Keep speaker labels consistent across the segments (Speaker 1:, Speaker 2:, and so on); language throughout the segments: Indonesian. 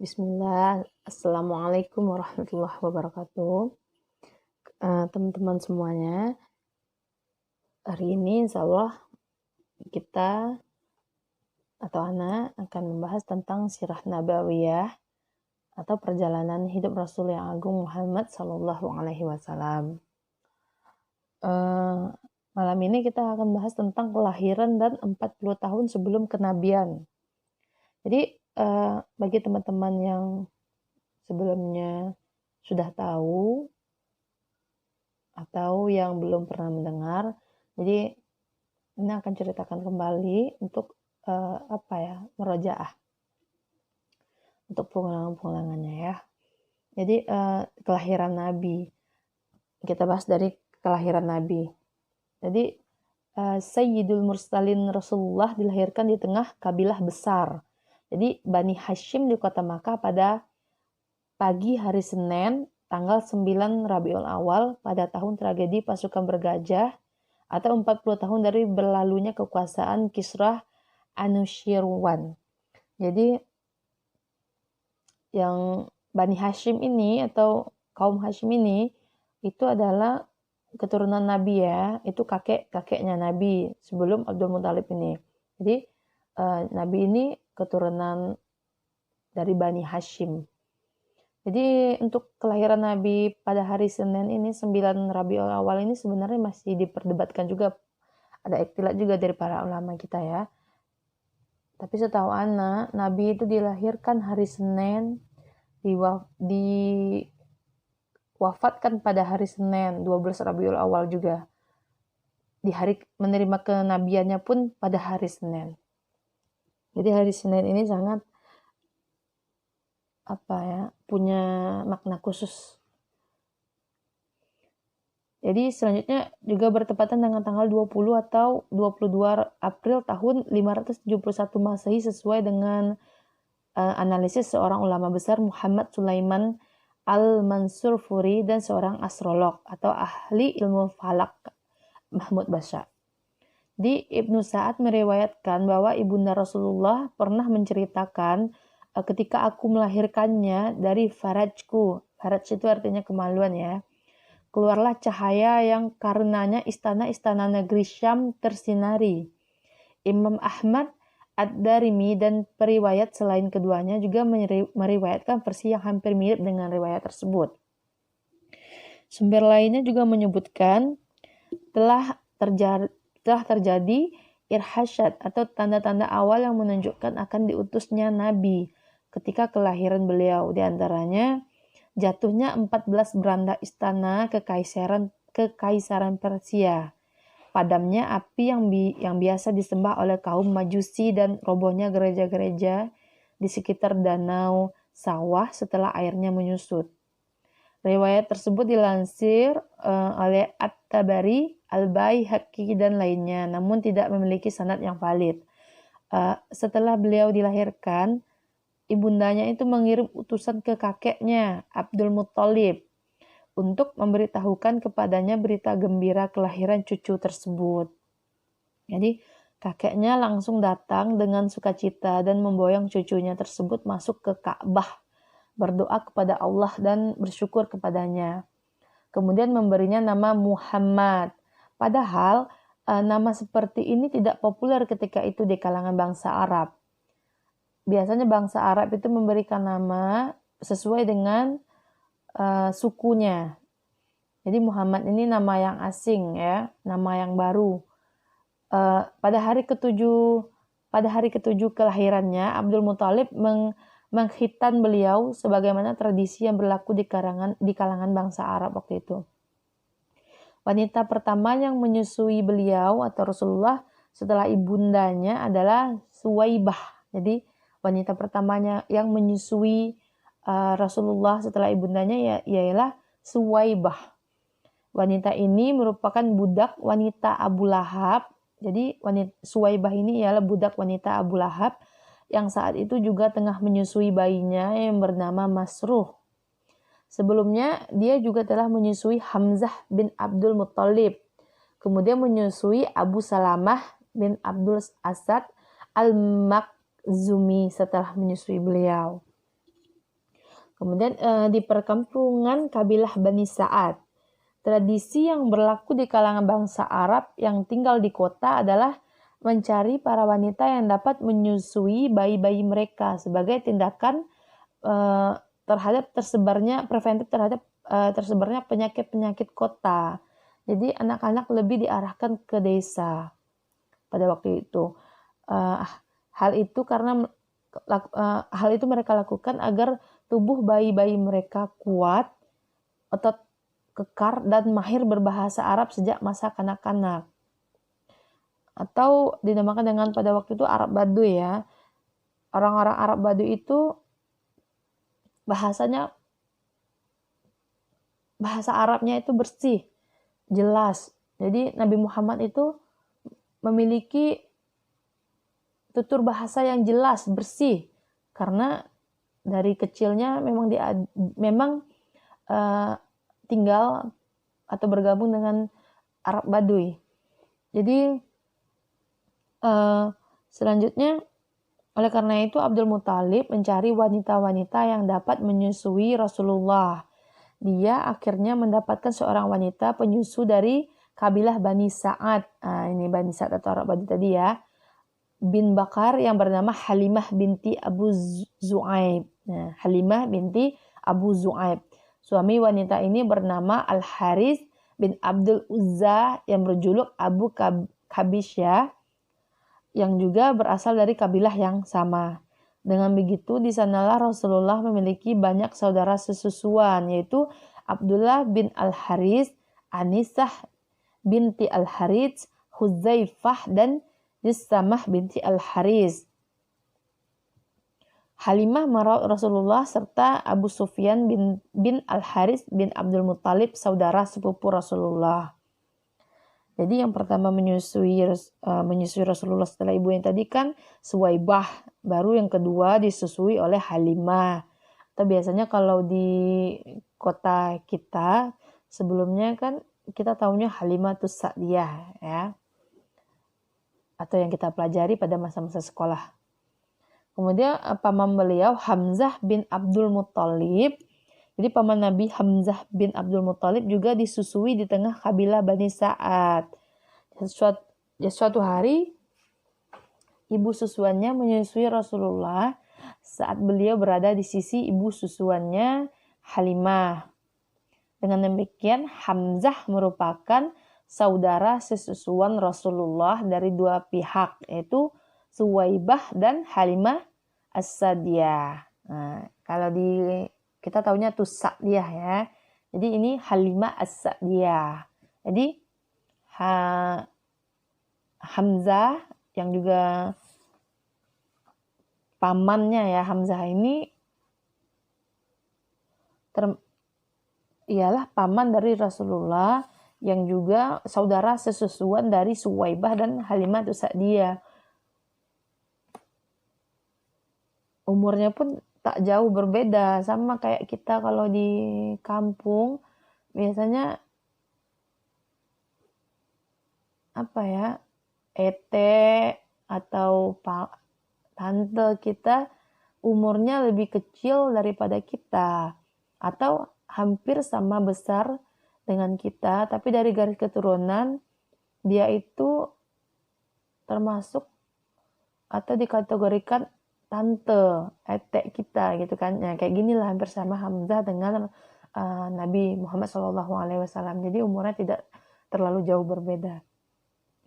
Speaker 1: Bismillah, Assalamualaikum warahmatullahi wabarakatuh. Teman-teman semuanya, hari ini insya Allah kita atau anak akan membahas tentang sirah nabawiyah atau perjalanan hidup Rasul yang agung Muhammad Sallallahu Alaihi Wasallam. Malam ini kita akan bahas tentang kelahiran dan 40 tahun sebelum kenabian. Jadi bagi teman-teman yang sebelumnya sudah tahu atau yang belum pernah mendengar, jadi ini akan ceritakan kembali untuk merojaah untuk pengulangan-pengulangannya ya. Jadi kelahiran Nabi, kita bahas dari kelahiran Nabi. Jadi Sayyidul Mursalin Rasulullah dilahirkan di tengah kabilah besar. Jadi Bani Hashim di kota Makkah pada pagi hari Senin tanggal 9 Rabiul Awal pada tahun tragedi pasukan bergajah atau 40 tahun dari berlalunya kekuasaan Kisra Anushirwan. Jadi yang Bani Hashim ini atau kaum Hashim ini itu adalah keturunan Nabi ya, itu kakeknya Nabi sebelum Abdul Muthalib ini. Jadi Nabi ini keturunan dari Bani Hashim. Jadi untuk kelahiran Nabi pada hari Senin ini 9 Rabiul Awal ini sebenarnya masih diperdebatkan juga. Ada ikhtilaf juga dari para ulama kita ya. Tapi setahu anak, Nabi itu dilahirkan hari Senin, diwafatkan pada hari Senin 12 Rabiul Awal juga. Di hari menerima kenabiannya pun pada hari Senin. Jadi hari Senin ini sangat punya makna khusus. Jadi selanjutnya juga bertepatan dengan tanggal 20 atau 22 April tahun 571 Masehi sesuai dengan analisis seorang ulama besar Muhammad Sulaiman Al-Mansur-Furi dan seorang astrolog atau ahli ilmu falak Mahmud Basya. Di Ibnu Sa'ad meriwayatkan bahwa ibunda Rasulullah pernah menceritakan ketika aku melahirkannya dari farajku. Faraj itu artinya kemaluan ya. Keluarlah cahaya yang karenanya istana-istana negeri Syam tersinari. Imam Ahmad Ad-Darimi dan periwayat selain keduanya juga meriwayatkan versi yang hampir mirip dengan riwayat tersebut. Sumber lainnya juga menyebutkan telah terjadi irhasyad atau tanda-tanda awal yang menunjukkan akan diutusnya Nabi ketika kelahiran beliau. Di antaranya jatuhnya 14 beranda istana kekaisaran Persia. Padamnya api yang biasa disembah oleh kaum Majusi dan robohnya gereja-gereja di sekitar danau sawah setelah airnya menyusut. Riwayat tersebut dilansir oleh At-Tabari, Al-Baihaqi dan lainnya, namun tidak memiliki sanad yang valid. Setelah beliau dilahirkan, ibundanya itu mengirim utusan ke kakeknya, Abdul Muthalib, untuk memberitahukan kepadanya berita gembira kelahiran cucu tersebut. Jadi kakeknya langsung datang dengan sukacita dan memboyong cucunya tersebut masuk ke Ka'bah, berdoa kepada Allah dan bersyukur kepadanya. Kemudian memberinya nama Muhammad. Padahal nama seperti ini tidak populer ketika itu di kalangan bangsa Arab. Biasanya bangsa Arab itu memberikan nama sesuai dengan sukunya. Jadi Muhammad ini nama yang asing ya, nama yang baru. Pada hari ketujuh kelahirannya, Abdul Muthalib mengkhitan beliau sebagaimana tradisi yang berlaku di kalangan bangsa Arab waktu itu. Wanita pertama yang menyusui beliau atau Rasulullah setelah ibundanya adalah Suwaibah. Jadi wanita pertamanya yang menyusui Rasulullah setelah ibundanya ialah Suwaibah. Wanita ini merupakan budak wanita Abu Lahab. Jadi Suwaibah ini ialah budak wanita Abu Lahab yang saat itu juga tengah menyusui bayinya yang bernama Masruh. Sebelumnya dia juga telah menyusui Hamzah bin Abdul Muthalib. Kemudian menyusui Abu Salamah bin Abdul Asad al-Makhzumi setelah menyusui beliau. Kemudian di perkampungan kabilah Bani Sa'ad, tradisi yang berlaku di kalangan bangsa Arab yang tinggal di kota adalah mencari para wanita yang dapat menyusui bayi-bayi mereka sebagai tindakan terhadap preventif terhadap tersebarnya penyakit-penyakit kota. Jadi anak-anak lebih diarahkan ke desa pada waktu itu. Hal itu mereka lakukan agar tubuh bayi-bayi mereka kuat, otot kekar, dan mahir berbahasa Arab sejak masa kanak-kanak. Atau dinamakan dengan pada waktu itu Arab Baduy ya. Orang-orang Arab Baduy itu bahasa Arabnya itu bersih, jelas. Jadi Nabi Muhammad itu memiliki tutur bahasa yang jelas, bersih, karena dari kecilnya memang tinggal atau bergabung dengan Arab Baduy. Jadi selanjutnya, oleh karena itu Abdul Muthalib mencari wanita-wanita yang dapat menyusui Rasulullah. Dia akhirnya mendapatkan seorang wanita penyusu dari kabilah Bani Sa'ad. Ini Bani Sa'ad atau Arab Baduy tadi ya. Bin Bakar yang bernama Halimah binti Abu Zu'aib. Nah, Halimah binti Abu Zu'aib. Suami wanita ini bernama Al-Haris bin Abdul Uzza yang berjuluk Abu Kabisyah, yang juga berasal dari kabilah yang sama. Dengan begitu, di sanalah Rasulullah memiliki banyak saudara sesusuan, yaitu Abdullah bin Al-Haris, Anisah binti Al-Haris, Huzaifah, dan Jussamah binti Al-Haris. Halimah merawat Rasulullah serta Abu Sufyan bin Al-Haris bin Abdul Muthalib, saudara sepupu Rasulullah. Jadi yang pertama menyusui Rasulullah setelah ibu yang tadi kan Suwaibah, baru yang kedua disusui oleh Halimah. Atau biasanya kalau di kota kita sebelumnya kan kita tahunya Halimatus Sa'diyah ya. Atau yang kita pelajari pada masa-masa sekolah. Kemudian paman beliau Hamzah bin Abdul Muthalib. Jadi paman Nabi Hamzah bin Abdul Muthalib juga disusui di tengah kabilah Bani Sa'ad. Suatu hari ibu susuannya menyusui Rasulullah saat beliau berada di sisi ibu susuannya Halimah. Dengan demikian Hamzah merupakan saudara sesusuan Rasulullah dari dua pihak, yaitu Suwaibah dan Halimah As-Sadiyah. Nah, kalau kita tahunya tuh Sa'diyah ya. Jadi ini Halimah As-Sa'diyah. Jadi Hamzah yang juga pamannya ya, Hamzah ini ialah paman dari Rasulullah yang juga saudara sesusuan dari Suwaibah dan Halimah As-Sa'diyah. Umurnya pun tak jauh berbeda, sama kayak kita kalau di kampung biasanya ete atau tante kita umurnya lebih kecil daripada kita atau hampir sama besar dengan kita, tapi dari garis keturunan dia itu termasuk atau dikategorikan tante, ete kita gitu kan. Ya, kayak ginilah hampir sama Hamzah dengan Nabi Muhammad SAW. Jadi umurnya tidak terlalu jauh berbeda.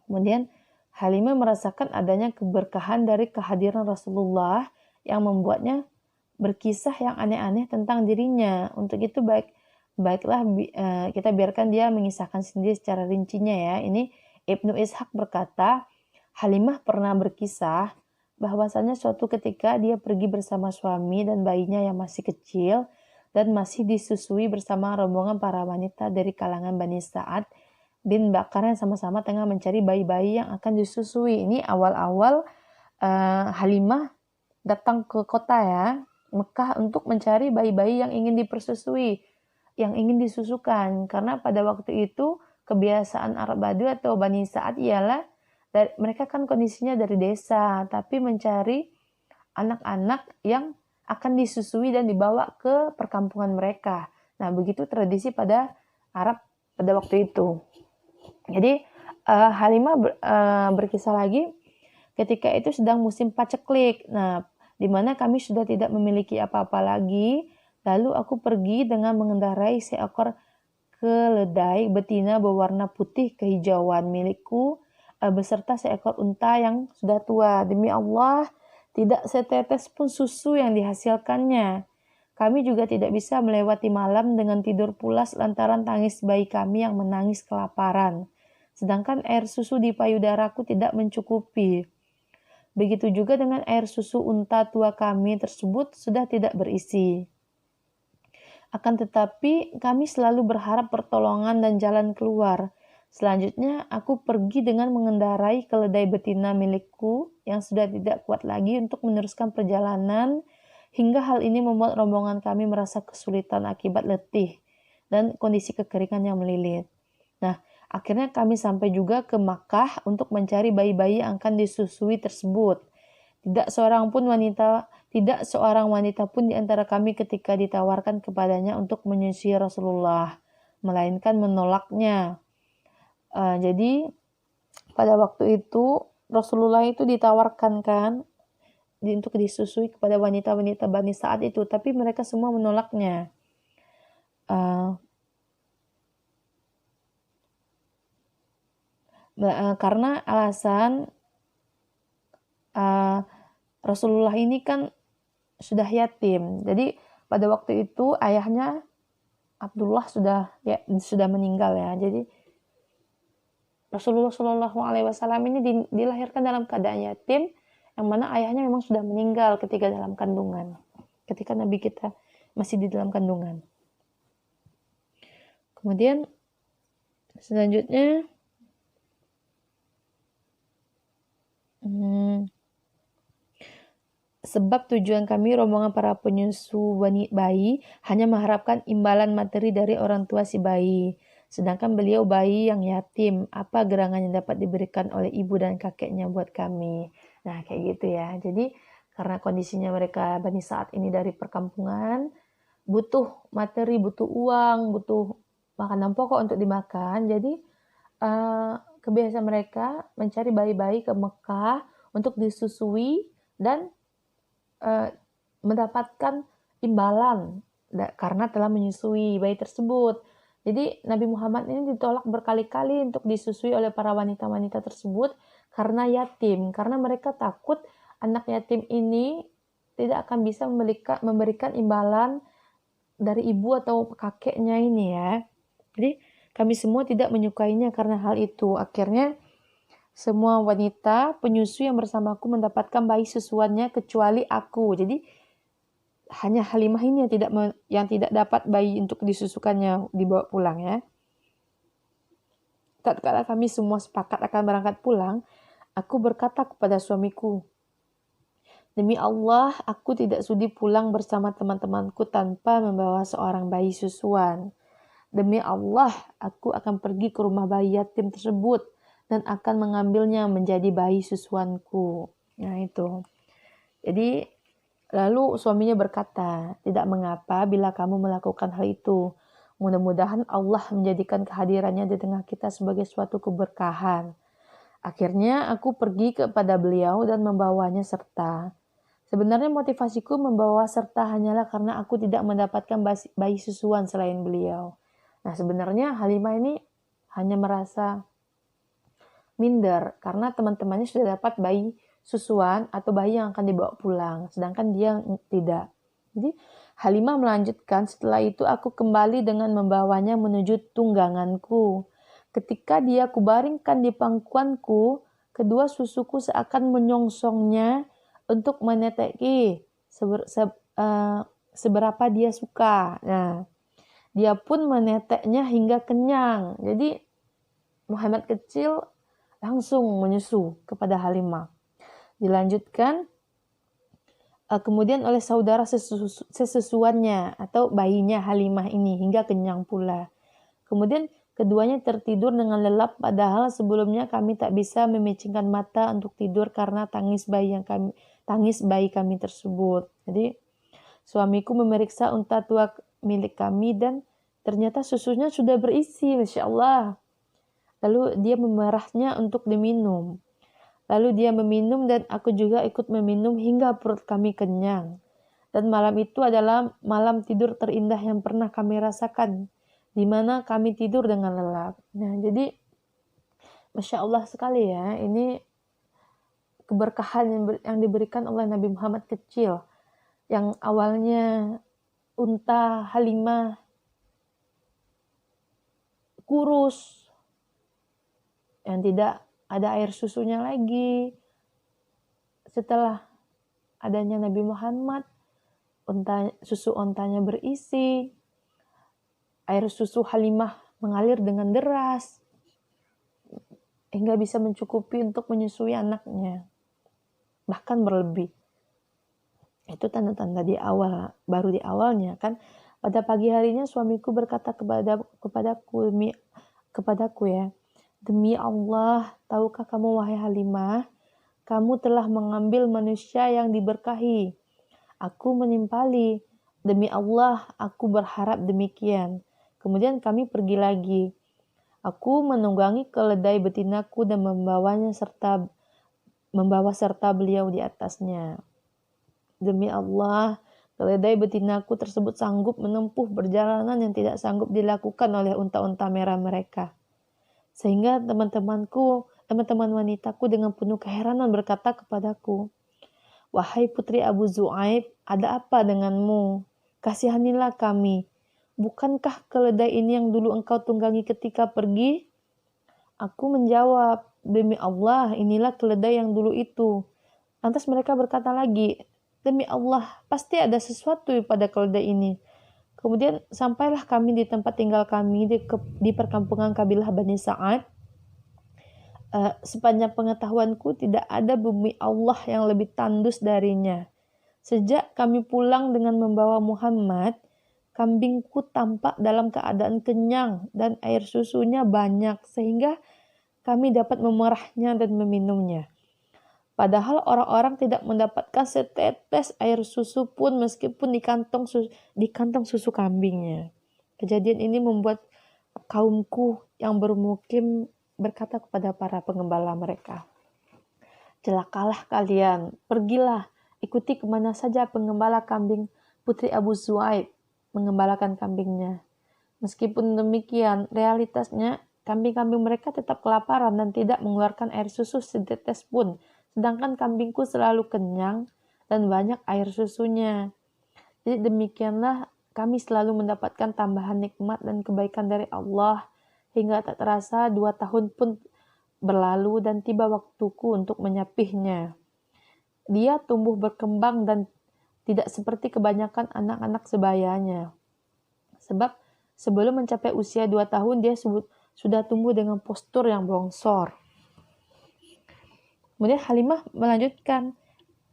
Speaker 1: Kemudian Halimah merasakan adanya keberkahan dari kehadiran Rasulullah yang membuatnya berkisah yang aneh-aneh tentang dirinya. Untuk itu baiklah kita biarkan dia mengisahkan sendiri secara rincinya ya. Ini Ibnu Ishaq berkata, Halimah pernah berkisah bahwasanya suatu ketika dia pergi bersama suami dan bayinya yang masih kecil dan masih disusui bersama rombongan para wanita dari kalangan Bani Sa'ad bin Bakar yang sama-sama tengah mencari bayi-bayi yang akan disusui. Ini awal-awal Halimah datang ke kota ya, Mekah, untuk mencari bayi-bayi yang ingin dipersusui, yang ingin disusukan. Karena pada waktu itu kebiasaan Arab Baduy atau Bani Sa'ad ialah mereka kan kondisinya dari desa, tapi mencari anak-anak yang akan disusui dan dibawa ke perkampungan mereka. Nah, begitu tradisi pada Arab pada waktu itu. Jadi Halimah berkisah lagi, ketika itu sedang musim paceklik. Nah, di mana kami sudah tidak memiliki apa-apa lagi. Lalu aku pergi dengan mengendarai seekor keledai betina berwarna putih kehijauan milikku beserta seekor unta yang sudah tua. Demi Allah, tidak setetes pun susu yang dihasilkannya. Kami juga tidak bisa melewati malam dengan tidur pulas lantaran tangis bayi kami yang menangis kelaparan. Sedangkan air susu di payudaraku tidak mencukupi. Begitu juga dengan air susu unta tua kami tersebut sudah tidak berisi. Akan tetapi kami selalu berharap pertolongan dan jalan keluar. Selanjutnya aku pergi dengan mengendarai keledai betina milikku yang sudah tidak kuat lagi untuk meneruskan perjalanan, hingga hal ini membuat rombongan kami merasa kesulitan akibat letih dan kondisi kekeringan yang melilit. Nah, akhirnya kami sampai juga ke Makkah untuk mencari bayi-bayi yang akan disusui tersebut. Tidak seorang wanita pun di antara kami ketika ditawarkan kepadanya untuk menyusui Rasulullah, melainkan menolaknya. Jadi pada waktu itu Rasulullah itu ditawarkan kan untuk disusui kepada wanita-wanita Bani Sa'ad itu, tapi mereka semua menolaknya. Karena alasan Rasulullah ini kan sudah yatim. Jadi pada waktu itu ayahnya Abdullah sudah meninggal ya. Jadi Rasulullah Shallallahu Alaihi Wasallam ini dilahirkan dalam keadaan yatim, yang mana ayahnya memang sudah meninggal ketika dalam kandungan, ketika Nabi kita masih di dalam kandungan. Kemudian selanjutnya sebab tujuan kami rombongan para penyusu bayi hanya mengharapkan imbalan materi dari orang tua si bayi. Sedangkan beliau bayi yang yatim, apa gerangan yang dapat diberikan oleh ibu dan kakeknya buat kami. Nah, kayak gitu ya. Jadi, karena kondisinya mereka Bani Sa'ad ini dari perkampungan, butuh materi, butuh uang, butuh makanan pokok untuk dimakan. Jadi, kebiasaan mereka mencari bayi-bayi ke Mekah untuk disusui dan mendapatkan imbalan karena telah menyusui bayi tersebut. Jadi Nabi Muhammad ini ditolak berkali-kali untuk disusui oleh para wanita-wanita tersebut karena yatim. Karena mereka takut anak yatim ini tidak akan bisa memberikan imbalan dari ibu atau kakeknya ini ya. Jadi kami semua tidak menyukainya karena hal itu. Akhirnya semua wanita penyusu yang bersamaku mendapatkan bayi susuannya kecuali aku. Jadi hanya Halimah ini yang tidak dapat bayi untuk disusukannya dibawa pulang ya. Tatkala kami semua sepakat akan berangkat pulang, aku berkata kepada suamiku, demi Allah, aku tidak sudi pulang bersama teman-temanku tanpa membawa seorang bayi susuan. Demi Allah, aku akan pergi ke rumah bayi yatim tersebut dan akan mengambilnya menjadi bayi susuanku. Nah itu. Jadi lalu suaminya berkata, tidak mengapa bila kamu melakukan hal itu. Mudah-mudahan Allah menjadikan kehadirannya di tengah kita sebagai suatu keberkahan. Akhirnya aku pergi kepada beliau dan membawanya serta. Sebenarnya motivasiku membawa serta hanyalah karena aku tidak mendapatkan bayi susuan selain beliau. Nah sebenarnya Halimah ini hanya merasa minder karena teman-temannya sudah dapat bayi susuan atau bayi yang akan dibawa pulang, sedangkan dia tidak. Jadi Halimah melanjutkan, setelah itu aku kembali dengan membawanya menuju tungganganku. Ketika dia kubaringkan di pangkuanku, kedua susuku seakan menyongsongnya untuk meneteki seberapa dia suka. Nah, dia pun meneteknya hingga kenyang. Jadi Muhammad kecil langsung menyusu kepada Halimah. Dilanjutkan kemudian oleh saudara sesusuannya atau bayinya Halimah ini hingga kenyang pula. Kemudian keduanya tertidur dengan lelap padahal sebelumnya kami tak bisa memicingkan mata untuk tidur karena tangis bayi kami tersebut. Jadi Suamiku memeriksa unta tua milik kami dan ternyata susunya sudah berisi, Masya Allah. Lalu dia memerahnya untuk diminum. Lalu dia meminum dan aku juga ikut meminum hingga perut kami kenyang. Dan malam itu adalah malam tidur terindah yang pernah kami rasakan, di mana kami tidur dengan lelap. Nah, jadi Masya Allah sekali ya, ini keberkahan yang diberikan oleh Nabi Muhammad kecil, yang awalnya unta Halimah kurus, yang tidak ada air susunya lagi. Setelah adanya Nabi Muhammad, susu ontanya berisi, air susu Halimah mengalir dengan deras, hingga bisa mencukupi untuk menyusui anaknya, bahkan berlebih. Itu tanda-tanda di awal, baru di awalnya kan. Pada pagi harinya suamiku berkata kepadaku ya, demi Allah, tahukah kamu wahai Halimah, kamu telah mengambil manusia yang diberkahi. Aku menimpali, demi Allah, aku berharap demikian. Kemudian kami pergi lagi. Aku menunggangi keledai betinaku dan membawa serta beliau di atasnya. Demi Allah, keledai betinaku tersebut sanggup menempuh perjalanan yang tidak sanggup dilakukan oleh unta-unta merah mereka. Sehingga teman-teman wanitaku dengan penuh keheranan berkata kepadaku, wahai putri Abu Zu'aib, ada apa denganmu? Kasihanilah kami. Bukankah keledai ini yang dulu engkau tunggangi ketika pergi? Aku menjawab, demi Allah, inilah keledai yang dulu itu. Lantas mereka berkata lagi, demi Allah, pasti ada sesuatu pada keledai ini. Kemudian sampailah kami di tempat tinggal kami di perkampungan kabilah Bani Sa'ad. Sepanjang pengetahuanku tidak ada bumi Allah yang lebih tandus darinya. Sejak kami pulang dengan membawa Muhammad, kambingku tampak dalam keadaan kenyang dan air susunya banyak sehingga kami dapat memerahnya dan meminumnya. Padahal orang-orang tidak mendapatkan setetes air susu pun meskipun di kantong susu kambingnya. Kejadian ini membuat kaumku yang bermukim berkata kepada para pengembala mereka, celakalah kalian, pergilah, ikuti kemana saja pengembala kambing putri Abu Zu'aib mengembalakan kambingnya. Meskipun demikian, realitasnya kambing-kambing mereka tetap kelaparan dan tidak mengeluarkan air susu setetes pun. Sedangkan kambingku selalu kenyang dan banyak air susunya. Jadi demikianlah kami selalu mendapatkan tambahan nikmat dan kebaikan dari Allah. Hingga tak terasa 2 tahun pun berlalu dan tiba waktuku untuk menyapihnya. Dia tumbuh berkembang dan tidak seperti kebanyakan anak-anak sebayanya. Sebab sebelum mencapai usia 2 tahun dia sudah tumbuh dengan postur yang bongsor. Kemudian Halimah melanjutkan,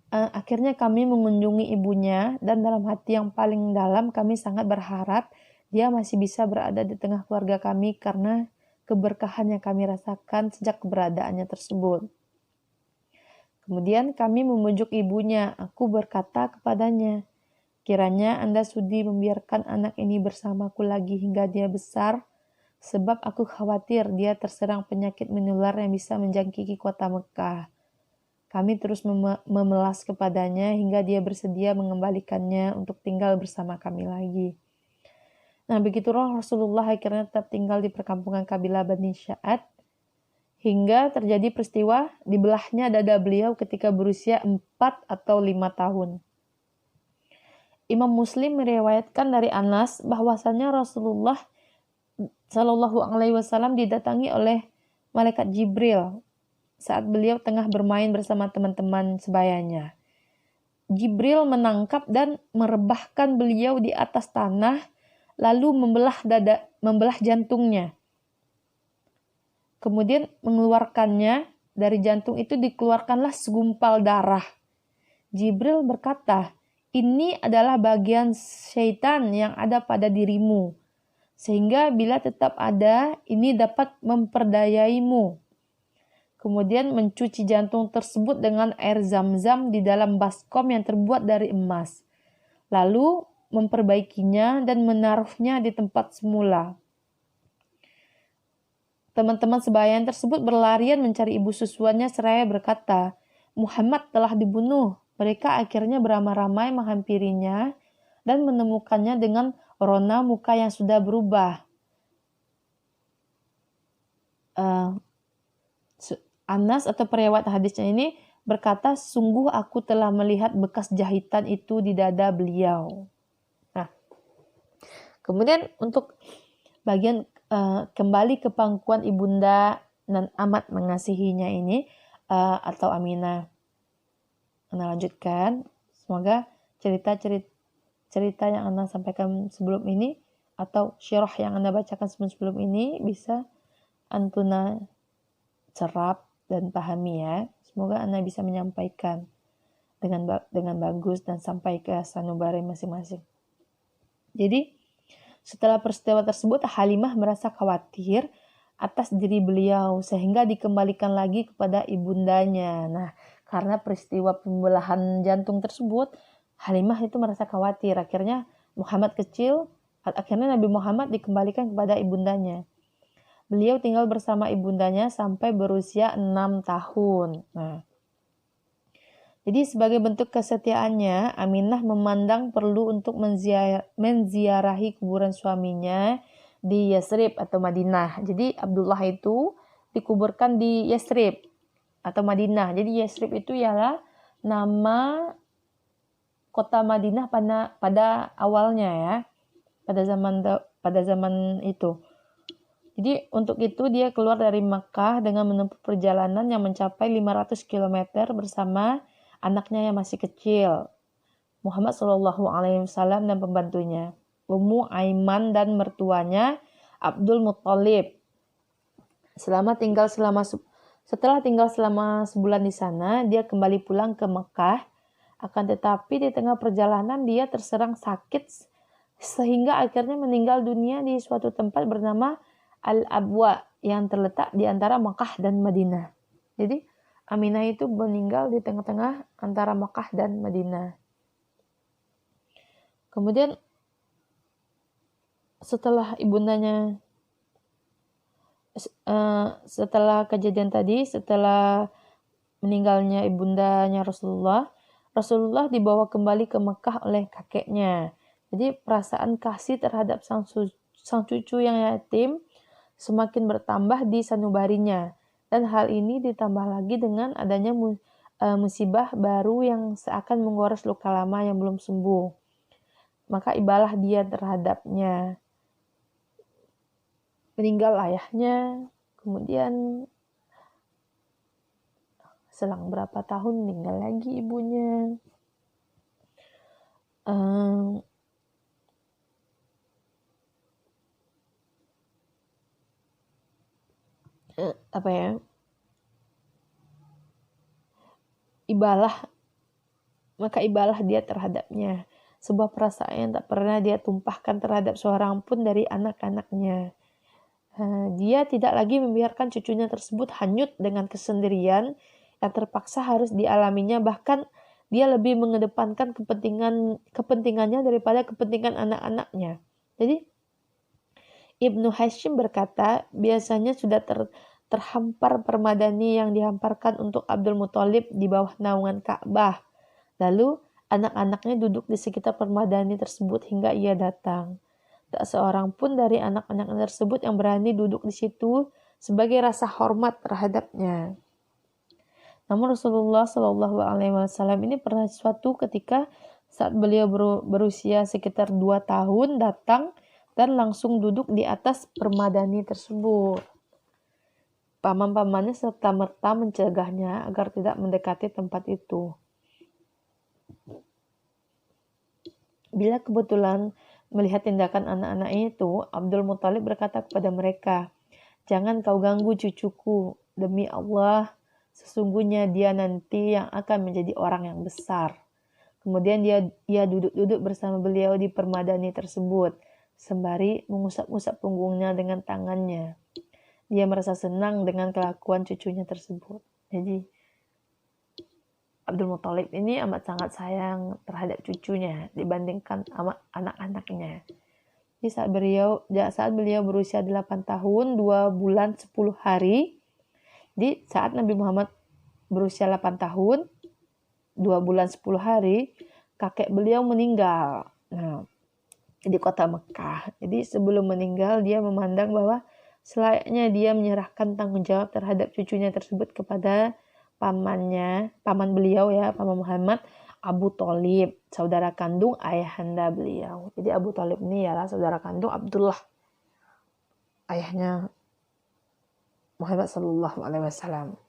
Speaker 1: akhirnya kami mengunjungi ibunya dan dalam hati yang paling dalam kami sangat berharap dia masih bisa berada di tengah keluarga kami karena keberkahan yang kami rasakan sejak keberadaannya tersebut. Kemudian kami memujuk ibunya, aku berkata kepadanya, kiranya Anda sudi membiarkan anak ini bersamaku lagi hingga dia besar, sebab aku khawatir dia terserang penyakit menular yang bisa menjangkiti kota Mekah. Kami terus memelas kepadanya hingga dia bersedia mengembalikannya untuk tinggal bersama kami lagi. Nah, begitulah Rasulullah akhirnya tetap tinggal di perkampungan kabilah Bani Sa'ad hingga terjadi peristiwa dibelahnya dada beliau ketika berusia 4 atau 5 tahun. Imam Muslim meriwayatkan dari Anas bahwasanya Rasulullah Shallallahu Alaihi Wasallam didatangi oleh malaikat Jibril saat beliau tengah bermain bersama teman-teman sebayanya. Jibril menangkap dan merebahkan beliau di atas tanah, lalu membelah jantungnya. Kemudian mengeluarkannya, dari jantung itu dikeluarkanlah segumpal darah. Jibril berkata, ini adalah bagian syaitan yang ada pada dirimu, sehingga bila tetap ada, ini dapat memperdayaimu. Kemudian mencuci jantung tersebut dengan air zam-zam di dalam baskom yang terbuat dari emas. lalu memperbaikinya dan menaruhnya di tempat semula. Teman-teman sebayaan tersebut berlarian mencari ibu susuannya seraya berkata, Muhammad telah dibunuh. Mereka akhirnya beramai-ramai menghampirinya dan menemukannya dengan rona muka yang sudah berubah. Anas atau periwayat hadisnya ini berkata, sungguh aku telah melihat bekas jahitan itu di dada beliau. Nah, kemudian untuk bagian kembali ke pangkuan ibunda dan amat mengasihinya ini atau Aminah. Anda lanjutkan. Semoga cerita yang Anda sampaikan sebelum ini atau syirah yang Anda bacakan sebelum ini bisa Antuna serap dan pahami ya. Semoga Anda bisa menyampaikan dengan bagus dan sampai ke sanubari masing-masing. Jadi, setelah peristiwa tersebut, Halimah merasa khawatir atas diri beliau sehingga dikembalikan lagi kepada ibundanya. Nah, karena peristiwa pembelahan jantung tersebut, Halimah itu merasa khawatir. Akhirnya Nabi Muhammad dikembalikan kepada ibundanya. Beliau tinggal bersama ibundanya sampai berusia 6 tahun. Nah, jadi sebagai bentuk kesetiaannya, Aminah memandang perlu untuk menziarahi kuburan suaminya di Yasrib atau Madinah. Jadi Abdullah itu dikuburkan di Yasrib atau Madinah. Jadi Yasrib itu ialah nama kota Madinah pada awalnya ya, pada zaman itu. Jadi untuk itu dia keluar dari Makkah dengan menempuh perjalanan yang mencapai 500 km bersama anaknya yang masih kecil, Muhammad SAW dan pembantunya, Ummu Aiman dan mertuanya Abdul Muttalib. Setelah tinggal selama sebulan di sana, dia kembali pulang ke Makkah. Akan tetapi di tengah perjalanan dia terserang sakit sehingga akhirnya meninggal dunia di suatu tempat bernama Al-Abwa yang terletak di antara Makkah dan Madinah. Jadi Aminah itu meninggal di tengah-tengah antara Makkah dan Madinah. Kemudian setelah kejadian tadi, setelah meninggalnya ibundanya Rasulullah dibawa kembali ke Makkah oleh kakeknya. Jadi perasaan kasih terhadap sang cucu yang yatim semakin bertambah di sanubarinya, dan hal ini ditambah lagi dengan adanya musibah baru yang seakan menguras luka lama yang belum sembuh. Maka ibalah dia terhadapnya. Meninggal ayahnya, kemudian selang berapa tahun meninggal lagi ibunya. Ibalah dia terhadapnya, sebuah perasaan yang tak pernah dia tumpahkan terhadap seorang pun dari anak-anaknya. Dia tidak lagi membiarkan cucunya tersebut hanyut dengan kesendirian yang terpaksa harus dialaminya, bahkan dia lebih mengedepankan kepentingannya daripada kepentingan anak-anaknya. Jadi Ibnu Hashim berkata, biasanya sudah terhampar permadani yang dihamparkan untuk Abdul Muthalib di bawah naungan Ka'bah. Lalu anak-anaknya duduk di sekitar permadani tersebut hingga ia datang. Tak seorang pun dari anak-anak tersebut yang berani duduk di situ sebagai rasa hormat terhadapnya. Namun Rasulullah SAW ini pernah suatu ketika saat beliau berusia sekitar 2 tahun datang dan langsung duduk di atas permadani tersebut. Paman-pamannya serta-merta mencegahnya agar tidak mendekati tempat itu. Bila kebetulan melihat tindakan anak-anak itu, Abdul Muthalib berkata kepada mereka, "Jangan kau ganggu cucuku, demi Allah, sesungguhnya dia nanti yang akan menjadi orang yang besar." Kemudian dia duduk-duduk bersama beliau di permadani tersebut, sembari mengusap-usap punggungnya dengan tangannya. Dia merasa senang dengan kelakuan cucunya tersebut. Jadi Abdul Muthalib ini amat sangat sayang terhadap cucunya dibandingkan sama anak-anaknya. Jadi saat beliau berusia 8 tahun, 2 bulan 10 hari, di saat Nabi Muhammad berusia 8 tahun, 2 bulan 10 hari, kakek beliau meninggal. Nah, di kota Mekah. Jadi sebelum meninggal dia memandang bahwa selayaknya dia menyerahkan tanggung jawab terhadap cucunya tersebut kepada paman beliau ya, paman Muhammad, Abu Thalib, saudara kandung ayahanda beliau. Jadi Abu Thalib ini ialah saudara kandung Abdullah, ayahnya Muhammad sallallahu alaihi wasallam.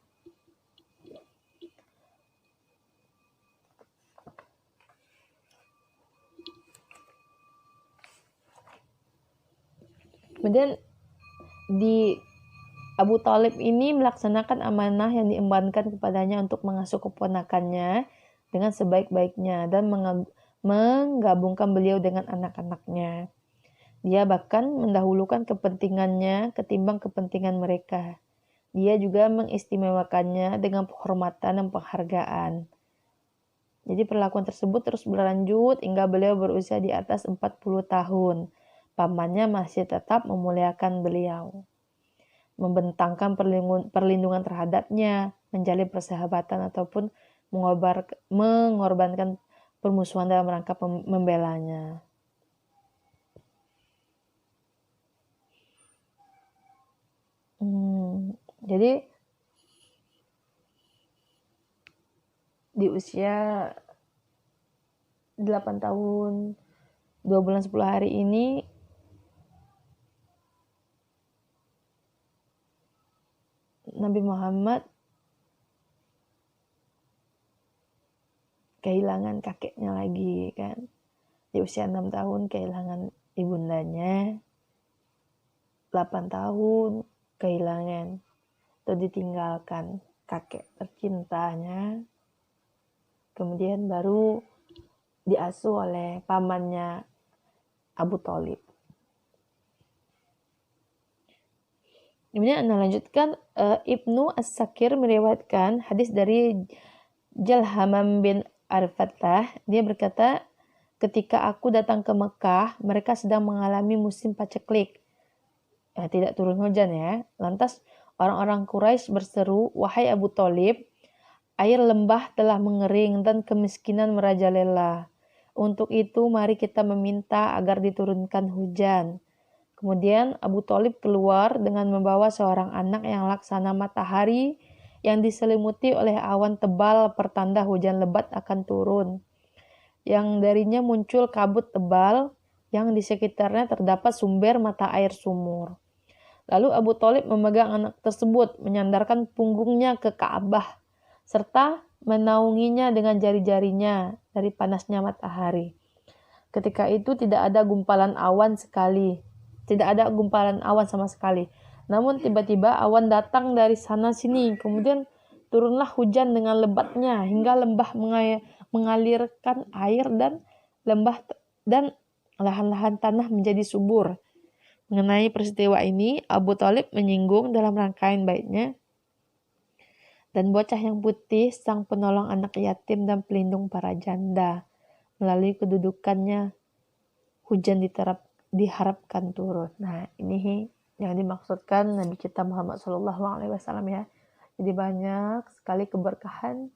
Speaker 1: Kemudian di Abu Thalib ini melaksanakan amanah yang diembankan kepadanya untuk mengasuh keponakannya dengan sebaik-baiknya dan menggabungkan beliau dengan anak-anaknya. Dia bahkan mendahulukan kepentingannya ketimbang kepentingan mereka. Dia juga mengistimewakannya dengan penghormatan dan penghargaan. Jadi perlakuan tersebut terus berlanjut hingga beliau berusia di atas 40 tahun. Pamannya masih tetap memuliakan beliau, membentangkan perlindungan terhadapnya, menjalin persahabatan ataupun mengorbankan permusuhan dalam rangka membelanya. Jadi di usia 8 tahun 2 bulan 10 hari ini Nabi Muhammad kehilangan kakeknya lagi kan. Di usia 6 tahun kehilangan ibundanya, 8 tahun kehilangan atau ditinggalkan kakek tercintanya, kemudian baru diasuh oleh pamannya Abu Thalib. Kemudian Anda lanjutkan, Ibnu As-Sakir meriwayatkan hadis dari Jalhamam bin Arfatah. Dia berkata, ketika aku datang ke Mekah, mereka sedang mengalami musim paceklik. Tidak turun hujan ya. Lantas orang-orang Quraisy berseru, wahai Abu Thalib, air lembah telah mengering dan kemiskinan merajalela. Untuk itu mari kita meminta agar diturunkan hujan. Kemudian Abu Thalib keluar dengan membawa seorang anak yang laksana matahari yang diselimuti oleh awan tebal pertanda hujan lebat akan turun. Yang darinya muncul kabut tebal yang di sekitarnya terdapat sumber mata air sumur. Lalu Abu Thalib memegang anak tersebut, menyandarkan punggungnya ke Ka'bah, serta menaunginya dengan jari-jarinya dari panasnya matahari. Ketika itu tidak ada gumpalan awan sama sekali. Namun tiba-tiba awan datang dari sana sini. Kemudian turunlah hujan dengan lebatnya hingga lembah mengalirkan air dan lahan-lahan tanah menjadi subur. Mengenai peristiwa ini, Abu Thalib menyinggung dalam rangkaian baitnya, dan bocah yang putih sang penolong anak yatim dan pelindung para janda. Melalui kedudukannya, hujan diharapkan turun. Nah, ini yang dimaksudkan Nabi kita Muhammad SAW ya. Jadi banyak sekali keberkahan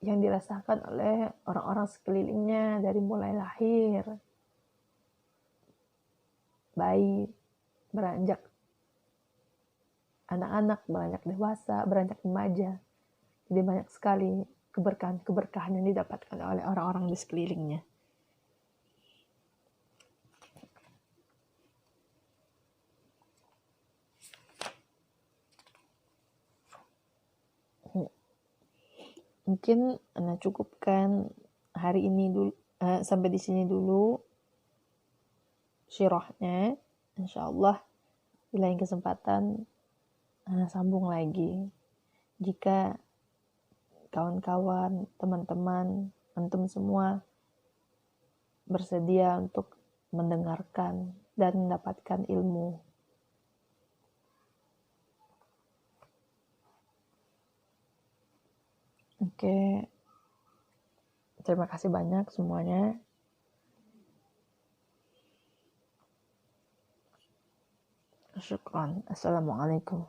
Speaker 1: yang dirasakan oleh orang-orang sekelilingnya dari mulai lahir, bayi, beranjak anak-anak, beranjak dewasa, beranjak remaja. Jadi banyak sekali keberkahan yang didapatkan oleh orang-orang di sekelilingnya. Mungkin Anda cukupkan hari ini dulu, sampai di sini dulu syirahnya. Insyaallah di lain kesempatan sambung lagi. Jika kawan-kawan, teman-teman, antum semua bersedia untuk mendengarkan dan mendapatkan ilmu. Oke. Terima kasih banyak semuanya. Syukran. Assalamualaikum.